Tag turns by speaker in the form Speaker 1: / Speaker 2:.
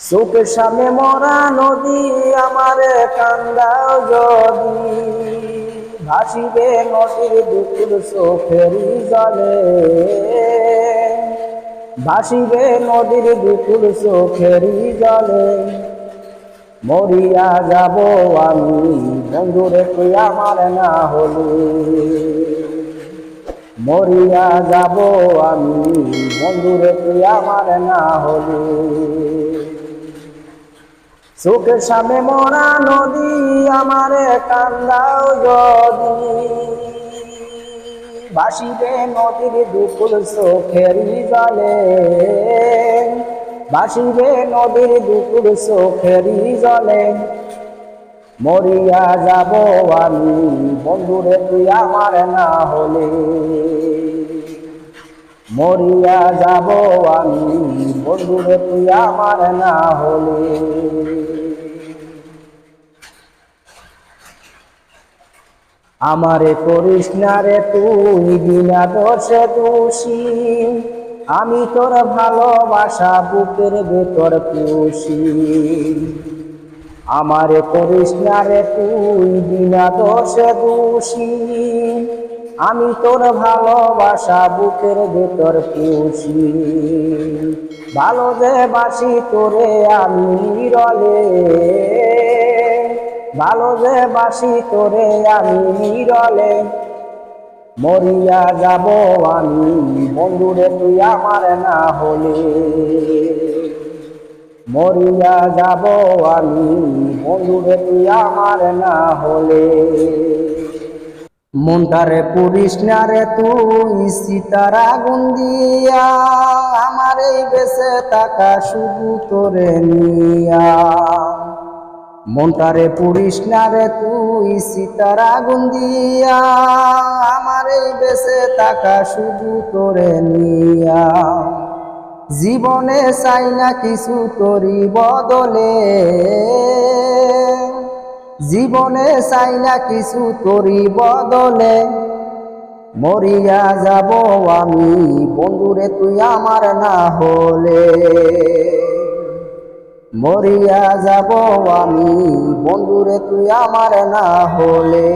Speaker 1: চোখের সামনে মরা নদী আমারে কান্দাও যদি ভাসিবে নদীর দুকুল চোখেরই জলে, ভাসিবে নদীর দুকুল চোখেরই জলে। মরিয়া যাব আমি বন্ধুরে তুই আমার না হলে, মরিয়া যাব আমি বন্ধুরে তুই আমার না হলে। চোখের সামনে মরা নদী আমারে কান্দাও যদি ভাসিবে নদীর দুকুল চোখেরই জলে, ভাসিবে নদীর দুকুল চোখেরই জলে। মরিয়া যাব আমি বন্ধুরে তুই আমার না হলে, মরিয়া যাব আমি বন্ধুরে তুই আমার না হলে। আমারে করিস না রে তুই বিনা দোষে দোষী, আমি তোর ভালোবাসা বুকের ভেতর পুষি। আমারে করিস না রে তুই বিনা দোষে দোষী, আমি তোর ভালোবাসা বুকের ভেতর পুষি। ভালো যে বাসি তোরে আমি নিরলে, ভালো যে বাসি তোরে আমি নিরলে। মরিয়া যাব আমি বন্ধুরে তুই আমার না হলে, মরিয়া যাব আমি বন্ধুরে তুই আমার না হলে। মনটারে পুরিস না রে তুই সীতার আগুন দিয়া, আমার এই বেঁচে থাকা শুধু তোরে নিয়া। মনটারে পুরিস না রে তুই সীতার আগুন দিয়া, আমার এই বেঁচে থাকা শুধু তোরে নিয়া। জীবনে চাই না কিছু তোরি বদলে, জীবনে চাই না কিছু তোরি বদলে। মরিয়া যাব আমি বন্ধুরে তুই আমার না হলে, মরিয়া যাব আমি বন্ধুরে তুই আমার না হলে।